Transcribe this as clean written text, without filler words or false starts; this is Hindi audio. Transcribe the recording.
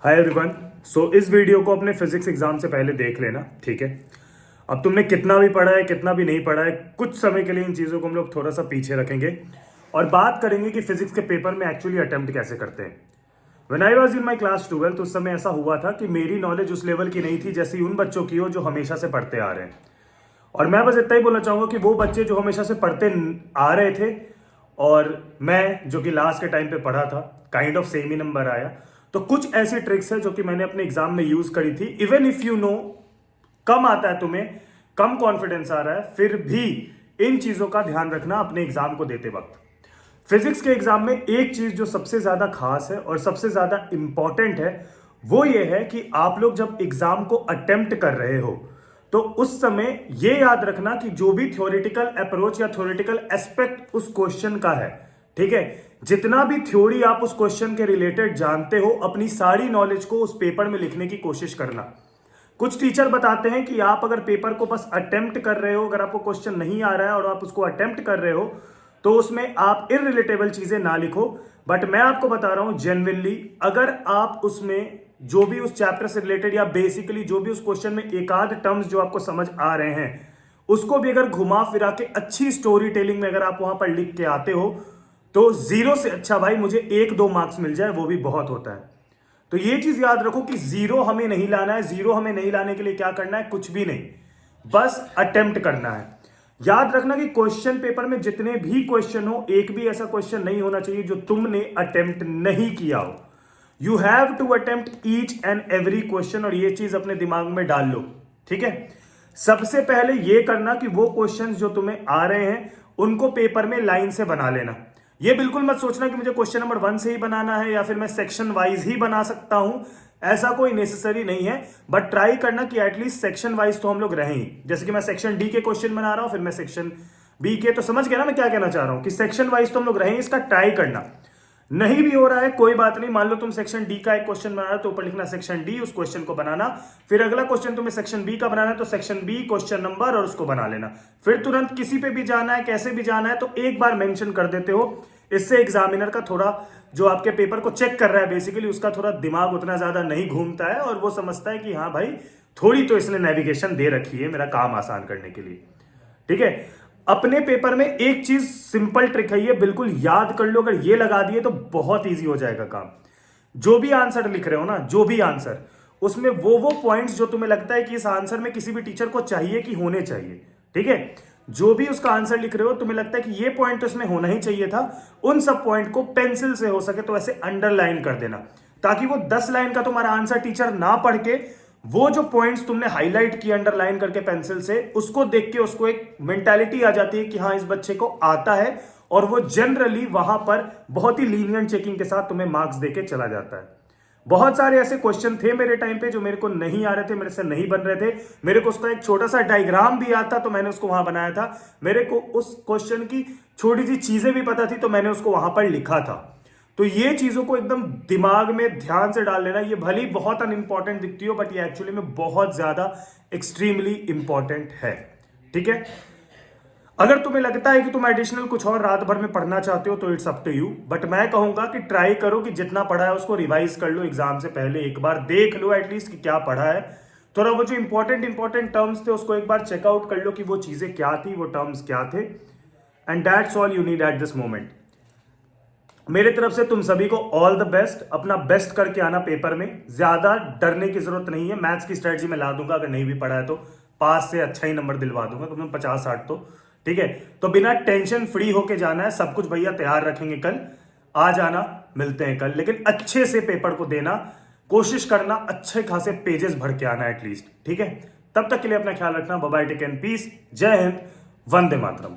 Hi everyone. सो इस वीडियो को अपने फिजिक्स एग्जाम से पहले देख लेना, ठीक है। अब तुमने कितना भी पढ़ा है कितना भी नहीं पढ़ा है, कुछ समय के लिए इन चीज़ों को हम लोग थोड़ा सा पीछे रखेंगे और बात करेंगे कि फिजिक्स के पेपर में एक्चुअली अटेम्प्ट कैसे करते हैं। When I was in my class 12 उस समय ऐसा हुआ था कि मेरी नॉलेज उस लेवल की नहीं थी जैसी उन बच्चों की हो जो हमेशा से पढ़ते आ रहे हैं। और मैं बस इतना ही बोलना चाहूंगा कि वो बच्चे जो हमेशा से पढ़ते आ रहे थे और मैं जो कि लास्ट के टाइम पे पढ़ा था, kind of same he number आया। तो कुछ ऐसी ट्रिक्स है जो कि मैंने अपने एग्जाम में यूज करी थी। इवन इफ यू नो कम आता है तुम्हें, कम कॉन्फिडेंस आ रहा है, फिर भी इन चीजों का ध्यान रखना अपने एग्जाम को देते वक्त। फिजिक्स के एग्जाम में एक चीज जो सबसे ज्यादा खास है और सबसे ज्यादा इंपॉर्टेंट है वो ये है कि आप लोग जब एग्जाम को अटेम्प्ट कर रहे हो तो उस समय ये याद रखना कि जो भी थ्योरेटिकल अप्रोच या थ्योरेटिकल एस्पेक्ट उस क्वेश्चन का है, ठीक है, जितना भी थ्योरी आप उस क्वेश्चन के रिलेटेड जानते हो, अपनी सारी नॉलेज को उस पेपर में लिखने की कोशिश करना। कुछ टीचर बताते हैं कि आप अगर पेपर को बस अटेम्प्ट कर रहे हो, अगर आपको क्वेश्चन नहीं आ रहा है और आप उसको अटेम्प्ट कर रहे हो तो उसमें आप इररिलेटेबल चीजें ना लिखो। बट मैं आपको बता रहा हूं जेन्युइनली, अगर आप उसमें जो भी उस चैप्टर से रिलेटेड या बेसिकली जो भी उस क्वेश्चन में एक आध टर्म्स जो आपको समझ आ रहे हैं उसको भी अगर घुमा फिरा के अच्छी स्टोरी टेलिंग में अगर आप वहां पर लिख के आते हो तो जीरो से अच्छा भाई मुझे 1-2 मार्क्स मिल जाए वो भी बहुत होता है। तो ये चीज याद रखो कि जीरो हमें नहीं लाना है। जीरो हमें नहीं लाने के लिए क्या करना है? कुछ भी नहीं, बस अटेम्प्ट करना है। याद रखना कि क्वेश्चन पेपर में जितने भी क्वेश्चन हो, एक भी ऐसा क्वेश्चन नहीं होना चाहिए जो तुमने अटेम्प्ट नहीं किया हो। You have to attempt each and every question, और ये चीज अपने दिमाग में डाल लो, ठीक है। सबसे पहले ये करना कि वो क्वेश्चन जो तुम्हें आ रहे हैं उनको पेपर में लाइन से बना लेना। ये बिल्कुल मत सोचना कि मुझे क्वेश्चन नंबर 1 से ही बनाना है या फिर मैं सेक्शन वाइज ही बना सकता हूं, ऐसा कोई नेसेसरी नहीं है। बट ट्राई करना कि एटलीस्ट सेक्शन वाइज तो हम लोग रहें ही। जैसे कि मैं सेक्शन डी के क्वेश्चन बना रहा हूं, फिर मैं सेक्शन बी के, तो समझ गया ना मैं क्या कहना चाह रहा हूं कि सेक्शन वाइज तो हम लोग रहें, इसका ट्राई करना। नहीं भी हो रहा है कोई बात नहीं, मान लो तुम सेक्शन डी का एक क्वेश्चन बना रहे हो तो ऊपर लिखना सेक्शन डी, उस क्वेश्चन को बनाना। फिर अगला क्वेश्चन तुम्हें सेक्शन बी का बनाना है तो सेक्शन बी क्वेश्चन नंबर और उसको बना लेना। फिर तुरंत किसी पे भी जाना है, कैसे भी जाना है तो एक बार मेंशन कर देते हो। इससे एग्जामिनर का थोड़ा, जो आपके पेपर को चेक कर रहा है बेसिकली, उसका थोड़ा दिमाग उतना ज्यादा नहीं घूमता है और वो समझता है कि हाँ भाई थोड़ी तो इसने नेविगेशन दे रखी है मेरा काम आसान करने के लिए, ठीक है। अपने पेपर में एक चीज सिंपल ट्रिक है, ये बिल्कुल याद कर लो, अगर ये लगा दिए तो बहुत इजी हो जाएगा काम। जो भी आंसर लिख रहे हो ना, जो भी आंसर, उसमें वो पॉइंट्स जो तुम्हें लगता है कि इस आंसर में किसी भी टीचर को चाहिए कि होने चाहिए, ठीक है, जो भी उसका आंसर लिख रहे हो तुम्हें लगता है कि ये पॉइंट तो इसमें होना ही चाहिए था, उन सब पॉइंट को पेंसिल से हो सके तो ऐसे अंडरलाइन कर देना, ताकि वो 10 लाइन का तुम्हारा आंसर टीचर ना पढ़ के वो जो पॉइंट्स तुमने हाईलाइट किया अंडरलाइन करके पेंसिल से, उसको देख के उसको एक मेंटालिटी आ जाती है कि हाँ इस बच्चे को आता है, और वो जनरली वहां पर बहुत ही लीनियंट चेकिंग के साथ तुम्हें मार्क्स देके चला जाता है। बहुत सारे ऐसे क्वेश्चन थे मेरे टाइम पे जो मेरे को नहीं आ रहे थे, मेरे से नहीं बन रहे थे, मेरे को उसका एक छोटा सा डायग्राम भी आता तो मैंने उसको वहां बनाया था, मेरे को उस क्वेश्चन की छोटी सी चीजें भी पता थी तो मैंने उसको वहां पर लिखा था। तो ये चीजों को एकदम दिमाग में ध्यान से डाल लेना। ये भली बहुत अनइंपॉर्टेंट दिखती हो बट ये एक्चुअली में बहुत ज्यादा एक्सट्रीमली इंपॉर्टेंट है, ठीक है। अगर तुम्हें लगता है कि तुम एडिशनल कुछ और रात भर में पढ़ना चाहते हो तो it's up to you, but मैं कहूंगा कि ट्राई करो कि जितना पढ़ा है उसको रिवाइज कर लो, एग्जाम से पहले एक बार देख लो एटलीस्ट कि क्या पढ़ा है। थोड़ा वो जो इंपॉर्टेंट टर्म्स थे उसको एक बार चेकआउट कर लो कि वो चीजें क्या थी, वो टर्म्स क्या थे, and that's all you need at this moment. मेरे तरफ से तुम सभी को ऑल द बेस्ट। अपना बेस्ट करके आना पेपर में, ज्यादा डरने की जरूरत नहीं है। मैथ्स की स्ट्रेटजी में ला दूंगा, अगर नहीं भी पढ़ा है तो पास से अच्छा ही नंबर दिलवा दूंगा, तो तुम 50-60 तो ठीक है। तो बिना टेंशन फ्री होके जाना है, सब कुछ भैया तैयार रखेंगे, कल आ जाना, मिलते हैं कल। लेकिन अच्छे से पेपर को देना, कोशिश करना अच्छे खासे पेजेस भर के आना एटलीस्ट, ठीक है। तब तक के लिए अपना ख्याल रखना। Bye bye, take and peace, जय हिंद, वंदे मातरम।